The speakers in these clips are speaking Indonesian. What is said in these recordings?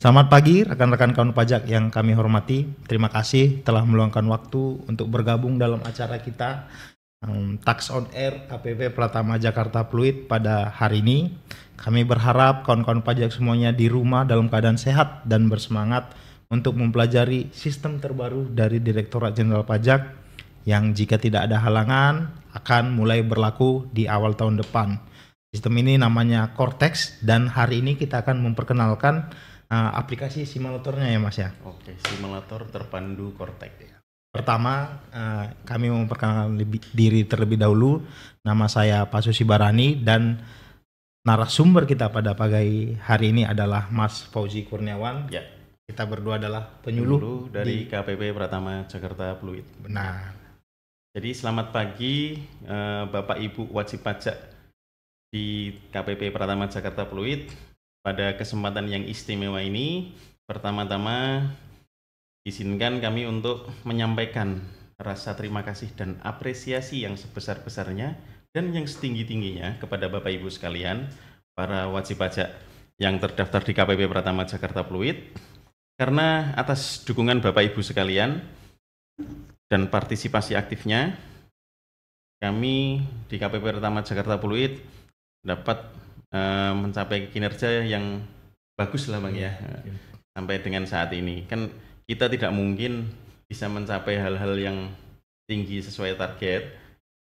Selamat pagi rekan-rekan kawan pajak yang kami hormati. Terima kasih telah meluangkan waktu untuk bergabung dalam acara kita Tax on Air KPP Pratama Jakarta Pluit pada hari ini. Kami berharap kawan-kawan pajak semuanya di rumah dalam keadaan sehat dan bersemangat untuk mempelajari sistem terbaru dari Direktorat Jenderal Pajak yang jika tidak ada halangan akan mulai berlaku di awal tahun depan. Sistem ini namanya Cortex dan hari ini kita akan memperkenalkan aplikasi simulatornya ya Mas ya. Oke, simulator terpandu Cortex. Pertama, kami memperkenalkan diri terlebih dahulu. Nama saya Pak Susi Barani dan narasumber kita pada pagi hari ini adalah Mas Fauzi Kurniawan. Ya. Kita berdua adalah penyuluh dari KPP Pratama Jakarta Pluit. Benar. Jadi selamat pagi Bapak Ibu wajib pajak di KPP Pratama Jakarta Pluit. Pada kesempatan yang istimewa ini, pertama-tama izinkan kami untuk menyampaikan rasa terima kasih dan apresiasi yang sebesar-besarnya dan yang setinggi-tingginya kepada Bapak Ibu sekalian, para wajib pajak yang terdaftar di KPP Pratama Jakarta Pluit, karena atas dukungan Bapak Ibu sekalian dan partisipasi aktifnya, kami di KPP Pratama Jakarta Pluit dapat mencapai kinerja yang bagus lah Bang ya. Sampai dengan saat ini kan kita tidak mungkin bisa mencapai hal-hal yang tinggi sesuai target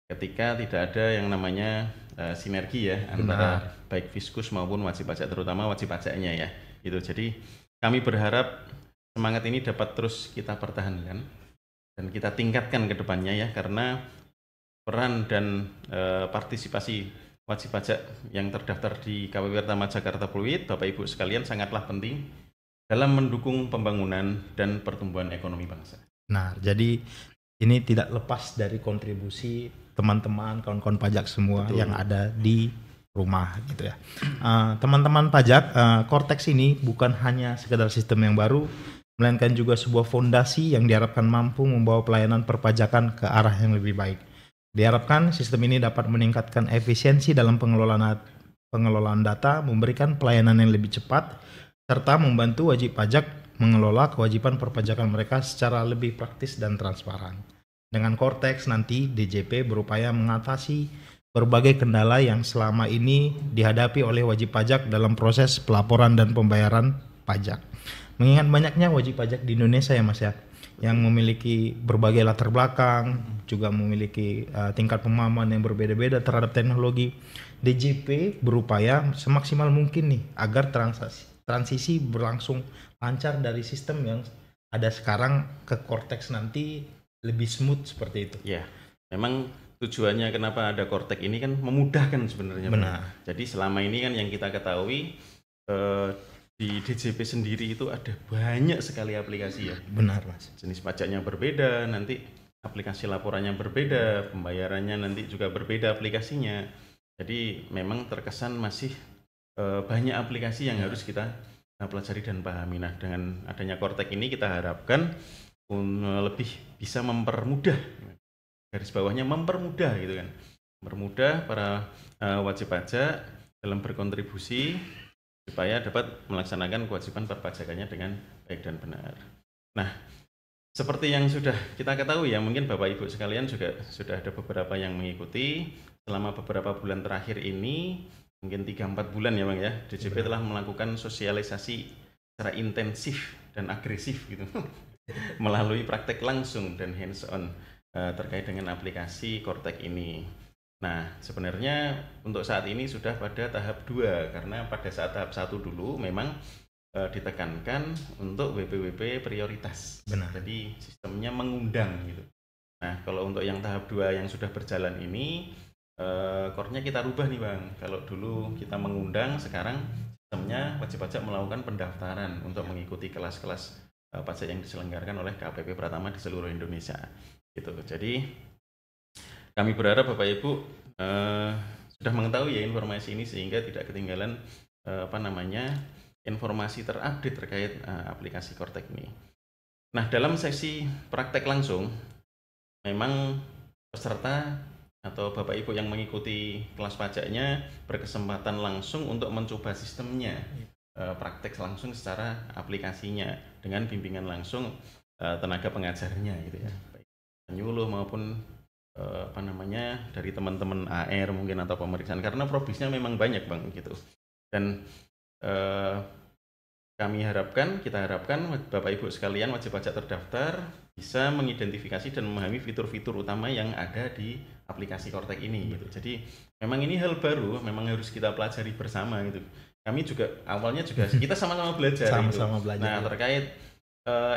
ketika tidak ada yang namanya sinergi ya antara baik Fiskus maupun wajib pajak, terutama wajib pajaknya ya. Itu jadi kami berharap semangat ini dapat terus kita pertahankan dan kita tingkatkan ke depannya ya, karena peran dan partisipasi wajib pajak yang terdaftar di KPP Pratama Jakarta Pluit, Bapak Ibu sekalian, sangatlah penting dalam mendukung pembangunan dan pertumbuhan ekonomi bangsa. Nah, jadi ini tidak lepas dari kontribusi teman-teman kawan-kawan pajak semua. Betul. Yang ada di rumah gitu ya. Teman-teman pajak, Cortex ini bukan hanya sekedar sistem yang baru, melainkan juga sebuah fondasi yang diharapkan mampu membawa pelayanan perpajakan ke arah yang lebih baik. Diharapkan sistem ini dapat meningkatkan efisiensi dalam pengelolaan data, memberikan pelayanan yang lebih cepat, serta membantu wajib pajak mengelola kewajiban perpajakan mereka secara lebih praktis dan transparan. Dengan Cortex nanti DJP berupaya mengatasi berbagai kendala yang selama ini dihadapi oleh wajib pajak dalam proses pelaporan dan pembayaran pajak. Mengingat banyaknya wajib pajak di Indonesia ya Mas ya, yang memiliki berbagai latar belakang, juga memiliki tingkat pemahaman yang berbeda-beda terhadap teknologi. DJP berupaya semaksimal mungkin nih agar transisi berlangsung lancar dari sistem yang ada sekarang ke Cortex nanti lebih smooth seperti itu. Ya, memang tujuannya kenapa ada Cortex ini kan memudahkan sebenarnya. Benar. Jadi selama ini kan yang kita ketahui di DJP sendiri itu ada banyak sekali aplikasi ya. Benar Mas. Jenis pajaknya berbeda, nanti aplikasi laporannya berbeda, pembayarannya nanti juga berbeda aplikasinya. Jadi memang terkesan masih banyak aplikasi yang harus kita pelajari dan pahami. Nah, dengan adanya Cortex ini kita harapkan lebih bisa mempermudah, garis bawahnya mempermudah gitu kan, mempermudah para wajib pajak dalam berkontribusi supaya dapat melaksanakan kewajiban perpajakannya dengan baik dan benar. Nah, seperti yang sudah kita ketahui ya, mungkin Bapak Ibu sekalian juga sudah ada beberapa yang mengikuti selama beberapa bulan terakhir ini, mungkin 3-4 bulan ya Bang ya, DJP telah melakukan sosialisasi secara intensif dan agresif gitu melalui praktek langsung dan hands on terkait dengan aplikasi Cortex ini. Nah, sebenarnya untuk saat ini sudah pada tahap 2, karena pada saat tahap 1 dulu memang ditekankan untuk WP-WP prioritas. Benar. Jadi sistemnya mengundang gitu. Nah, kalau untuk yang tahap 2 yang sudah berjalan ini, core-nya kita rubah nih Bang. Kalau dulu kita mengundang, sekarang sistemnya wajib pajak melakukan pendaftaran untuk mengikuti kelas-kelas pajak yang diselenggarakan oleh KPP Pratama di seluruh Indonesia. Gitu. Jadi kami berharap Bapak Ibu sudah mengetahui ya informasi ini sehingga tidak ketinggalan informasi terupdate terkait aplikasi Cortex ini. Nah, dalam sesi praktek langsung memang peserta atau Bapak Ibu yang mengikuti kelas pajaknya berkesempatan langsung untuk mencoba sistemnya praktek langsung secara aplikasinya dengan bimbingan langsung tenaga pengajarnya gitu ya, baik penyuluh maupun dari teman-teman AR mungkin atau pemeriksaan, karena probisnya memang banyak Bang gitu. Dan kita harapkan Bapak Ibu sekalian wajib pajak terdaftar bisa mengidentifikasi dan memahami fitur-fitur utama yang ada di aplikasi Kortek ini gitu. Jadi memang ini hal baru, memang harus kita pelajari bersama gitu. Kami juga awalnya juga kita sama-sama belajar Sama-sama gitu. belajar. Nah, terkait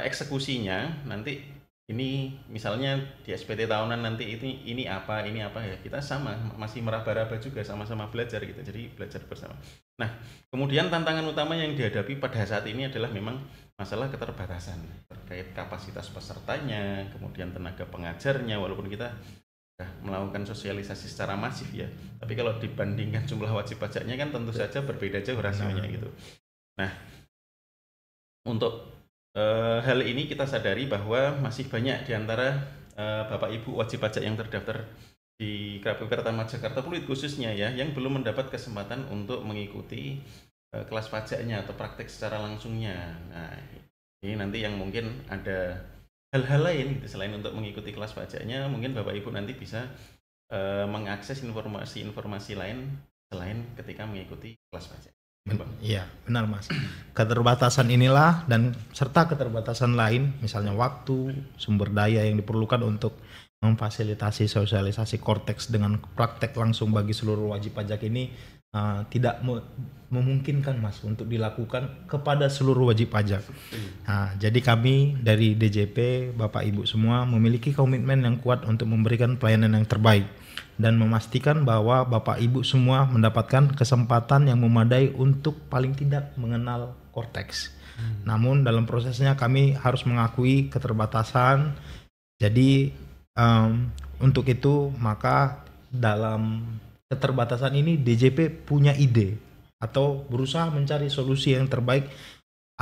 eksekusinya nanti ini misalnya di SPT tahunan nanti ini apa ya, kita sama masih meraba-raba juga, sama-sama belajar gitu, jadi belajar bersama. Nah, kemudian tantangan utama yang dihadapi pada saat ini adalah memang masalah keterbatasan terkait kapasitas pesertanya, kemudian tenaga pengajarnya, walaupun kita sudah melakukan sosialisasi secara masif ya, tapi kalau dibandingkan jumlah wajib pajaknya kan tentu saja berbeda jauh rasionya gitu. Nah, untuk hal ini kita sadari bahwa masih banyak di antara Bapak Ibu wajib pajak yang terdaftar di KPP Pratama Jakarta Pluit khususnya ya, yang belum mendapat kesempatan untuk mengikuti kelas pajaknya atau praktek secara langsungnya. Nah, ini nanti yang mungkin ada hal-hal lain gitu, selain untuk mengikuti kelas pajaknya, mungkin Bapak Ibu nanti bisa mengakses informasi-informasi lain selain ketika mengikuti kelas pajak. Iya, benar Mas. Keterbatasan inilah dan serta keterbatasan lain, misalnya waktu, sumber daya yang diperlukan untuk memfasilitasi sosialisasi Korteks dengan praktek langsung bagi seluruh wajib pajak ini tidak memungkinkan Mas untuk dilakukan kepada seluruh wajib pajak. Nah, jadi kami dari DJP, Bapak Ibu semua memiliki komitmen yang kuat untuk memberikan pelayanan yang terbaik dan memastikan bahwa Bapak Ibu semua mendapatkan kesempatan yang memadai untuk paling tidak mengenal Korteks. Namun dalam prosesnya kami harus mengakui keterbatasan. Jadi untuk itu maka dalam keterbatasan ini DJP punya ide atau berusaha mencari solusi yang terbaik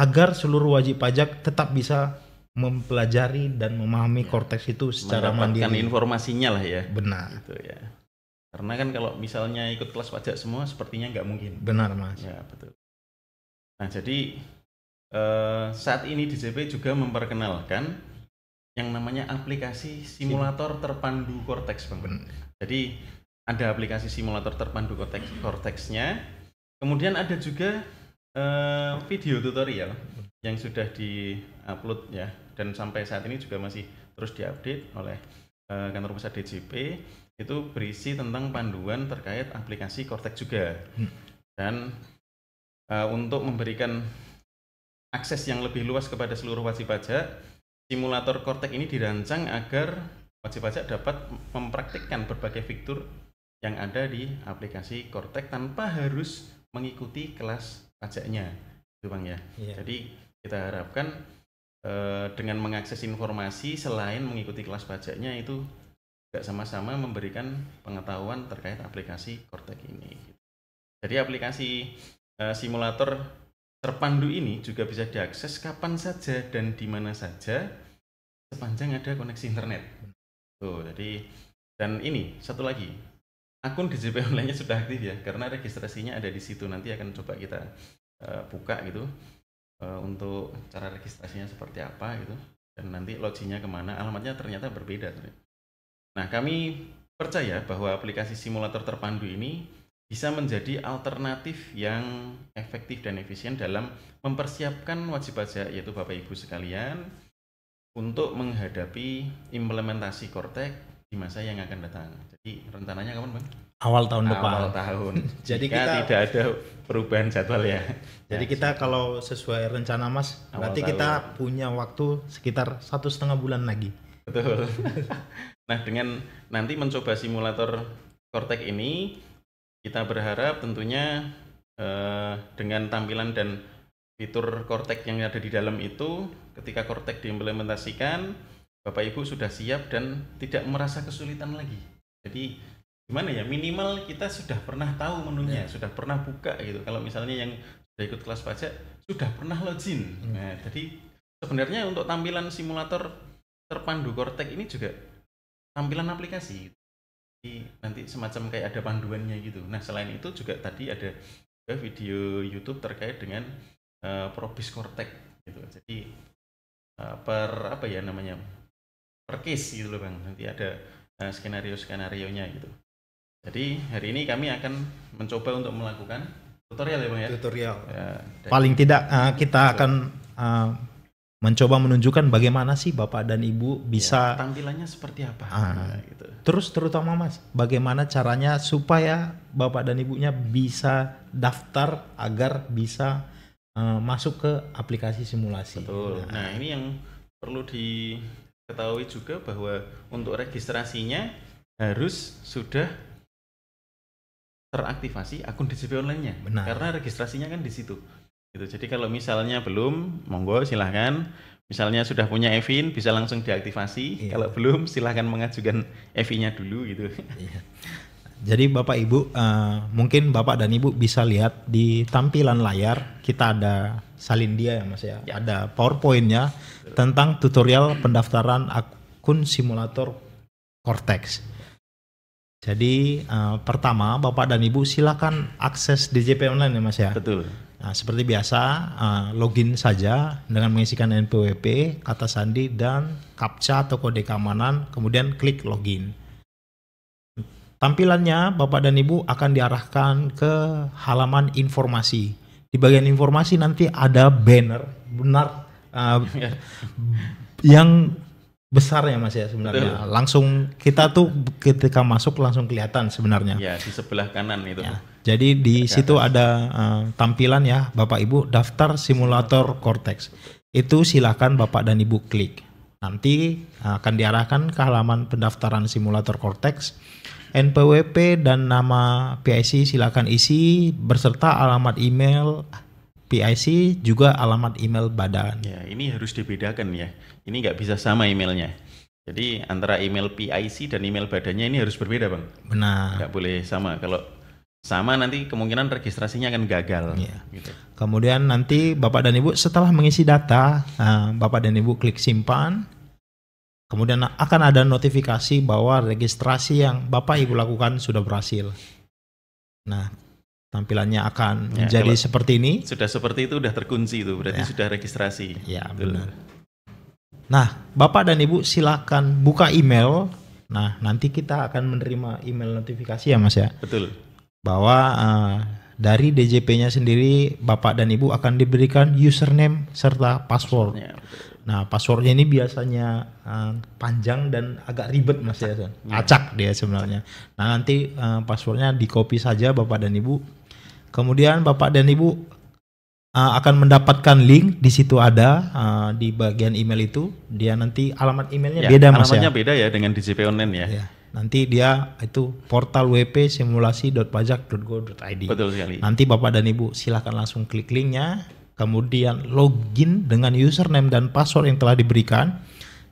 agar seluruh wajib pajak tetap bisa mempelajari dan memahami Korteks itu secara mandiri. Mendapatkan informasinya lah ya. Benar. Gitu ya. Karena kan kalau misalnya ikut kelas pajak semua sepertinya nggak mungkin. Benar Mas. Ya betul. Nah jadi saat ini DJP juga memperkenalkan yang namanya aplikasi simulator terpandu Korteks Bang. Jadi ada aplikasi simulator terpandu Korteksnya. Kemudian ada juga video tutorial yang sudah di-upload ya, dan sampai saat ini juga masih terus diupdate oleh kantor pusat DJP. Itu berisi tentang panduan terkait aplikasi Korteks juga. Dan untuk memberikan akses yang lebih luas kepada seluruh wajib pajak, simulator Korteks ini dirancang agar wajib pajak dapat mempraktikkan berbagai fitur yang ada di aplikasi Korteks tanpa harus mengikuti kelas pajaknya, itu Bang ya. Yeah. Jadi kita harapkan dengan mengakses informasi selain mengikuti kelas pajaknya itu juga sama-sama memberikan pengetahuan terkait aplikasi Korteks ini. Jadi aplikasi simulator terpandu ini juga bisa diakses kapan saja dan di mana saja sepanjang ada koneksi internet. Tuh, jadi dan ini satu lagi, akun DJP online-nya sudah aktif ya, karena registrasinya ada di situ. Nanti akan coba kita buka gitu untuk cara registrasinya seperti apa gitu, dan nanti loginnya kemana, alamatnya ternyata berbeda. Nah, kami percaya bahwa aplikasi simulator terpandu ini bisa menjadi alternatif yang efektif dan efisien dalam mempersiapkan wajib pajak, yaitu Bapak Ibu sekalian, untuk menghadapi implementasi Korteks di masa yang akan datang. Jadi rencananya kapan Bang? Awal tahun depan. Awal tahun. Jadi kita tidak ada perubahan jadwal ya. Jadi kita kalau sesuai rencana Mas, berarti kita punya waktu sekitar 1,5 bulan lagi. Betul. Nah, dengan nanti mencoba simulator Korteks ini, kita berharap tentunya dengan tampilan dan fitur Korteks yang ada di dalam itu, ketika Korteks diimplementasikan, Bapak Ibu sudah siap dan tidak merasa kesulitan lagi. Jadi gimana ya, minimal kita sudah pernah tahu menunya, sudah pernah buka gitu. Kalau misalnya yang sudah ikut kelas pajak sudah pernah login. Nah, jadi sebenarnya untuk tampilan simulator terpandu Korteks ini juga tampilan aplikasi. Jadi nanti semacam kayak ada panduannya gitu. Nah, selain itu juga tadi ada video YouTube terkait dengan Probis Kortek gitu. Jadi per apa ya namanya? Per case gitu loh Bang. Nanti ada skenario-skenarionya gitu. Jadi hari ini kami akan mencoba untuk melakukan tutorial ya Bang ya. Tutorial. Ya, Paling tidak kita akan mencoba menunjukkan bagaimana sih Bapak dan Ibu bisa tampilannya seperti apa gitu. Terus terutama Mas, bagaimana caranya supaya Bapak dan Ibunya bisa daftar agar bisa masuk ke aplikasi simulasi. Betul. Nah, ini yang perlu diketahui juga bahwa untuk registrasinya harus sudah teraktivasi akun DJP online-nya. Benar. Karena registrasinya kan di situ. Gitu. Jadi kalau misalnya belum, monggo silahkan. Misalnya sudah punya EVIN bisa langsung diaktifasi. Kalau belum silahkan mengajukan EVIN-nya dulu gitu. Iya. Jadi Bapak Ibu mungkin Bapak dan Ibu bisa lihat di tampilan layar kita ada salin dia ya Mas ya. Ada PowerPoint-nya tentang tutorial pendaftaran akun simulator Cortex. Jadi pertama Bapak dan Ibu silakan akses DJP online ya Mas ya. Betul. Nah, seperti biasa login saja dengan mengisikan NPWP, kata sandi dan captcha atau kode keamanan, kemudian klik login. Tampilannya Bapak dan Ibu akan diarahkan ke halaman informasi. Di bagian informasi nanti ada banner yang besar ya Mas ya sebenarnya. Betul. Langsung kita tuh ketika masuk langsung kelihatan sebenarnya. Ya, di sebelah kanan itu. Ya. Jadi di situ ada tampilan ya Bapak Ibu daftar simulator Cortex. Itu silakan Bapak dan Ibu klik. Nanti akan diarahkan ke halaman pendaftaran simulator Cortex. NPWP dan nama PIC silakan isi beserta alamat email PIC juga alamat email badan. Ya, ini harus dibedakan ya. Ini nggak bisa sama emailnya. Jadi antara email PIC dan email badannya ini harus berbeda Bang. Benar. Nggak boleh sama. Kalau sama nanti kemungkinan registrasinya akan gagal. Ya. Gitu. Kemudian nanti Bapak dan Ibu setelah mengisi data, Bapak dan Ibu klik simpan. Kemudian akan ada notifikasi bahwa registrasi yang Bapak Ibu lakukan sudah berhasil. Nah, tampilannya akan menjadi seperti ini. Sudah seperti itu, sudah terkunci itu, berarti sudah registrasi. Ya, benar. Nah, Bapak dan Ibu silakan buka email. Nah, nanti kita akan menerima email notifikasi ya Mas ya. Betul. Bahwa dari DJP-nya sendiri Bapak dan Ibu akan diberikan username serta password. Ya, nah, passwordnya ini biasanya panjang dan agak ribet Mas ya. Acak dia sebenarnya. Nah, nanti passwordnya di copy saja Bapak dan Ibu. Kemudian Bapak dan Ibu akan mendapatkan link, di situ ada di bagian email itu. Dia nanti alamat emailnya beda Mas ya. Alamatnya beda ya dengan DJP online ya. Nanti dia itu portal wp-simulasi.pajak.go.id. Betul sekali. Nanti Bapak dan Ibu silakan langsung klik linknya. Kemudian login dengan username dan password yang telah diberikan.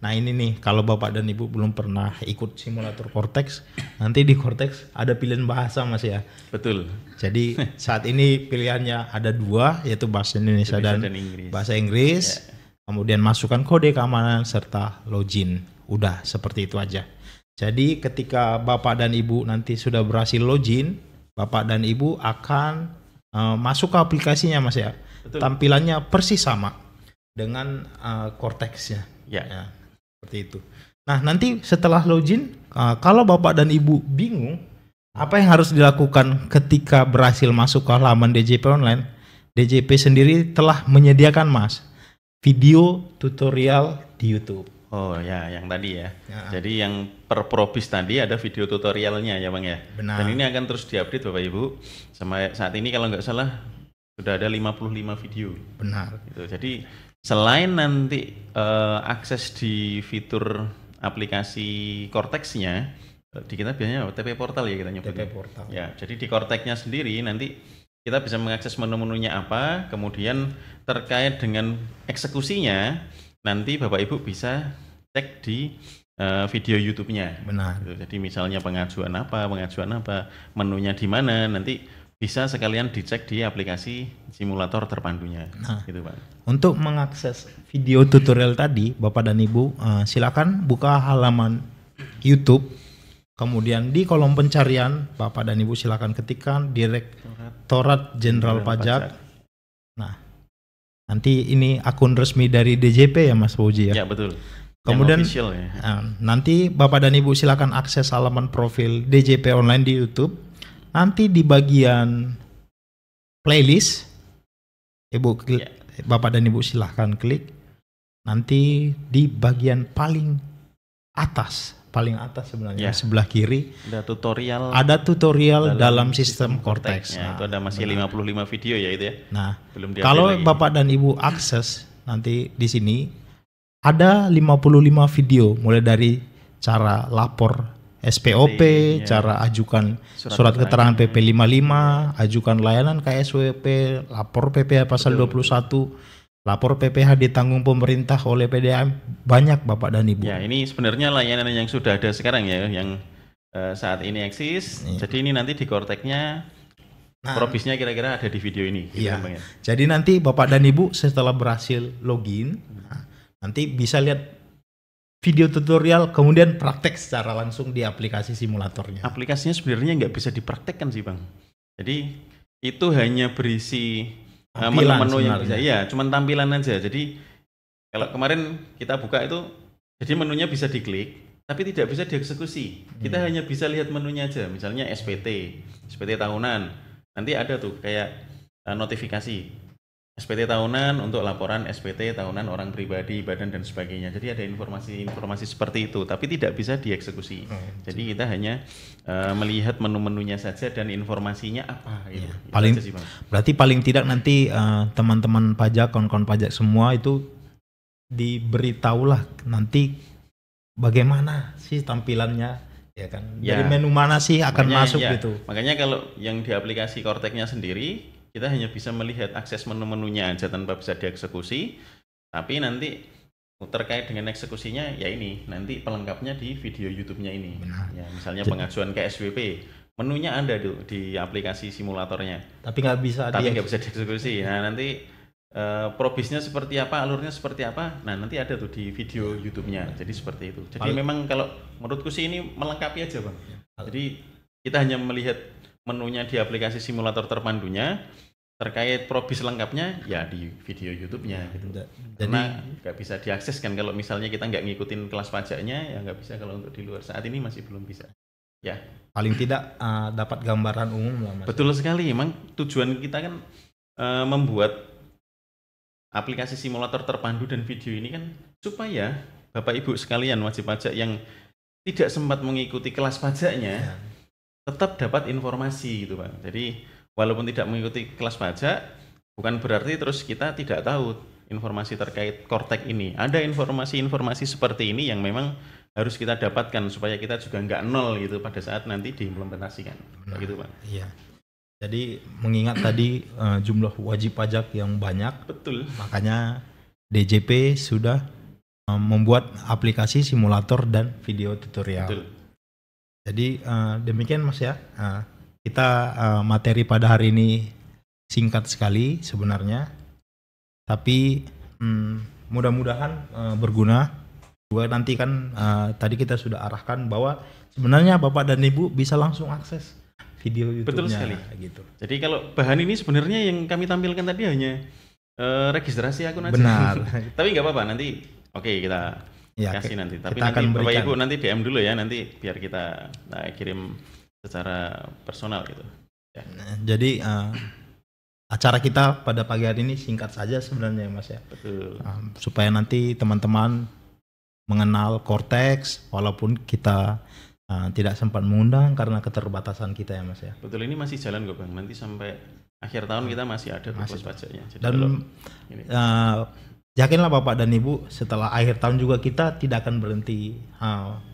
Nah ini nih kalau Bapak dan Ibu belum pernah ikut simulator Cortex, nanti di Cortex ada pilihan bahasa Mas ya. Betul. Jadi saat ini pilihannya ada dua, yaitu bahasa Indonesia dan bahasa Inggris. Ya. Kemudian masukkan kode keamanan serta login. Udah seperti itu aja. Jadi ketika Bapak dan Ibu nanti sudah berhasil login, Bapak dan Ibu akan masuk ke aplikasinya Mas ya. Betul. Tampilannya persis sama dengan Cortex-nya. Ya, seperti itu. Nah, nanti setelah login, kalau Bapak dan Ibu bingung apa yang harus dilakukan ketika berhasil masuk ke halaman DJP online, DJP sendiri telah menyediakan Mas video tutorial di YouTube. Oh ya, yang tadi ya. Jadi yang per Probis tadi ada video tutorialnya ya Bang ya. Benar. Dan ini akan terus diupdate Bapak Ibu. Sampai saat ini kalau nggak salah sudah ada 55 video. Benar. Gitu. Jadi selain nanti akses di fitur aplikasi Cortex-nya, di kita biasanya TP Portal ya kita nyebutnya. TP Portal. Ya, jadi di Cortex-nya sendiri nanti kita bisa mengakses menu-menunya apa, kemudian terkait dengan eksekusinya nanti Bapak Ibu bisa cek di video YouTube-nya. Benar. Gitu. Jadi misalnya pengajuan apa, menunya di mana, nanti bisa sekalian dicek di aplikasi simulator terpandunya. Nah, gitu Pak. Untuk mengakses video tutorial tadi, Bapak dan Ibu silakan buka halaman YouTube. Kemudian di kolom pencarian Bapak dan Ibu silakan ketikkan Direktorat Jenderal Pajak. Nah, nanti ini akun resmi dari DJP ya Mas Fauzi ya. Ya betul. Kemudian official, ya. Nanti Bapak dan Ibu silakan akses halaman profil DJP online di YouTube. Nanti di bagian playlist, Bapak dan Ibu silakan klik. Nanti di bagian paling atas sebenarnya sebelah kiri ada tutorial dalam sistem Cortex. Nah, itu ada masih 55 video ya itu ya. Nah, kalau Bapak dan Ibu akses nanti di sini ada 55 video mulai dari cara lapor SPOP, cara ajukan surat keterangan PP 55, ajukan layanan KSWP, lapor PPh pasal 21, lapor PPh ditanggung pemerintah oleh PDAM, banyak Bapak dan Ibu. Ya, ini sebenarnya layanan yang sudah ada sekarang ya, yang saat ini eksis. Jadi ini nanti di Cortex-nya, probisnya kira-kira ada di video ini. Iya. Jadi nanti Bapak dan Ibu setelah berhasil login, nanti bisa lihat video tutorial, kemudian praktek secara langsung di aplikasi simulatornya. Aplikasinya sebenarnya nggak bisa dipraktekkan sih Bang. Jadi itu hanya berisi menu-menu yang bisa, ya, cuman tampilan aja. Jadi kalau kemarin kita buka itu, jadi menunya bisa diklik, tapi tidak bisa dieksekusi. Kita hanya bisa lihat menunya aja. Misalnya SPT tahunan, nanti ada tuh kayak notifikasi. SPT tahunan untuk laporan SPT tahunan orang pribadi, badan dan sebagainya. Jadi ada informasi seperti itu, tapi tidak bisa dieksekusi. Jadi kita hanya melihat menu-menunya saja dan informasinya apa. Gitu. Berarti paling tidak nanti teman-teman pajak, kawan-kawan pajak semua itu diberitahulah nanti bagaimana sih tampilannya, ya kan? Dari menu mana sih akan masuk gitu. Makanya kalau yang di aplikasi Cortex-nya sendiri, kita hanya bisa melihat akses menu-menunya aja tanpa bisa dieksekusi. Tapi nanti terkait dengan eksekusinya ya ini nanti pelengkapnya di video YouTube-nya ini. Ya, misalnya pengajuan KSWP, menunya ada tuh di aplikasi simulatornya. Tapi nggak bisa dieksekusi. Nah nanti probisnya seperti apa, alurnya seperti apa. Nah nanti ada tuh di video YouTube-nya. Jadi seperti itu. Jadi memang kalau menurutku sih ini melengkapi aja Bang. Jadi kita hanya melihat menunya di aplikasi simulator terpandunya, terkait probis lengkapnya ya di video YouTube-nya gitu. Karena nggak bisa diakses kan kalau misalnya kita nggak ngikutin kelas pajaknya, ya nggak bisa kalau untuk di luar. Saat ini masih belum bisa. Ya. Paling tidak dapat gambaran umum lah Mas. Betul sekali. Emang tujuan kita kan membuat aplikasi simulator terpandu dan video ini kan supaya Bapak Ibu sekalian wajib pajak yang tidak sempat mengikuti kelas pajaknya tetap dapat informasi gitu Pak. Jadi walaupun tidak mengikuti kelas pajak, bukan berarti terus kita tidak tahu informasi terkait Cortex ini. Ada informasi-informasi seperti ini yang memang harus kita dapatkan supaya kita juga nggak nol gitu pada saat nanti diimplementasikan. Begitu Pak. Iya. Jadi mengingat tadi jumlah wajib pajak yang banyak, betul. Makanya DJP sudah membuat aplikasi simulator dan video tutorial. Betul. Jadi demikian Mas ya. Kita materi pada hari ini singkat sekali sebenarnya, tapi mudah-mudahan berguna. Juga nanti kan tadi kita sudah arahkan bahwa sebenarnya Bapak dan Ibu bisa langsung akses video YouTube-nya. Betul sekali. Gitu. Jadi kalau bahan ini sebenarnya yang kami tampilkan tadi hanya registrasi akun aja. Benar. Tapi nggak apa-apa nanti. Oke kita kasih nanti. Tapi nanti akan Bapak Ibu nanti DM dulu ya, nanti biar kita kirim secara personal gitu. Ya. Jadi acara kita pada pagi hari ini singkat saja sebenarnya Mas ya. Betul. Supaya nanti teman-teman mengenal Cortex walaupun kita tidak sempat mengundang karena keterbatasan kita ya Mas ya. Betul, ini masih jalan kok Bang. Nanti sampai akhir tahun kita masih ada kelas pajaknya. Jadi dan yakinlah Bapak dan Ibu setelah akhir tahun juga kita tidak akan berhenti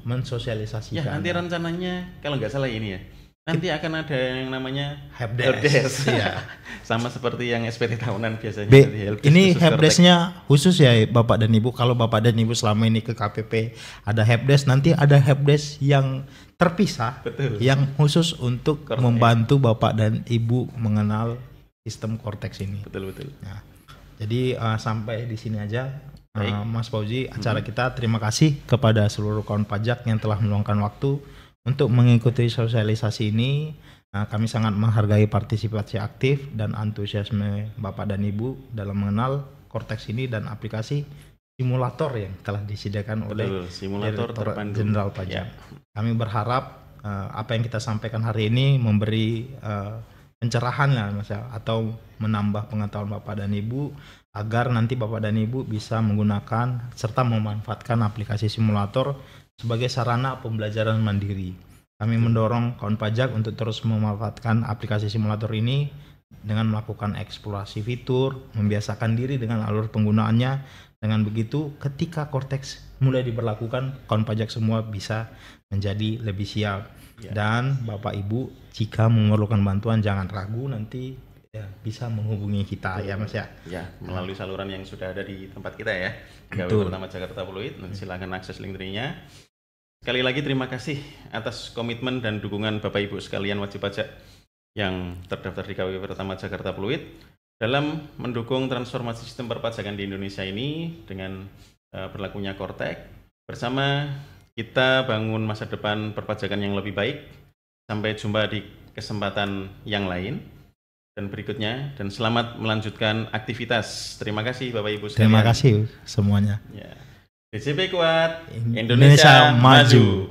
mensosialisasikan. Ya nanti rencananya kalau nggak salah ini ya, nanti akan ada yang namanya helpdesk. Ya. Sama seperti yang SPT tahunan biasanya. Ini helpdesk-nya khusus ya Bapak dan Ibu. Kalau Bapak dan Ibu selama ini ke KPP ada helpdesk, nanti ada helpdesk yang terpisah. Betul. Yang khusus untuk membantu Bapak dan Ibu mengenal sistem Cortex ini. Betul. Nah, jadi sampai di sini aja Mas Fauzi acara kita. Terima kasih kepada seluruh kawan pajak yang telah meluangkan waktu Untuk mengikuti sosialisasi ini, kami sangat menghargai partisipasi aktif dan antusiasme Bapak dan Ibu dalam mengenal Cortex ini dan aplikasi simulator yang telah disediakan oleh simulator terpadu Jenderal Pajak. Kami berharap apa yang kita sampaikan hari ini memberi pencerahan lah Mas ya, atau menambah pengetahuan Bapak dan Ibu agar nanti Bapak dan Ibu bisa menggunakan serta memanfaatkan aplikasi simulator sebagai sarana pembelajaran mandiri. Kami mendorong kawan pajak untuk terus memanfaatkan aplikasi simulator ini dengan melakukan eksplorasi fitur, membiasakan diri dengan alur penggunaannya. Dengan begitu, ketika Cortex mulai diberlakukan, kawan pajak semua bisa menjadi lebih siap. Dan Bapak Ibu, jika memerlukan bantuan jangan ragu, nanti bisa menghubungi kita ya Mas ya. Ya, melalui saluran yang sudah ada di tempat kita ya. KPP Pertama Jakarta Pluit, nanti silakan akses link tree-nya. Sekali lagi terima kasih atas komitmen dan dukungan Bapak Ibu sekalian wajib pajak yang terdaftar di KPP Pertama Jakarta Pluit dalam mendukung transformasi sistem perpajakan di Indonesia ini dengan berlakunya Cortex. Bersama kita bangun masa depan perpajakan yang lebih baik. Sampai jumpa di kesempatan yang lain dan berikutnya, dan selamat melanjutkan aktivitas. Terima kasih Bapak Ibu sekalian. Terima kasih semuanya. Ya. DJP kuat, Indonesia maju.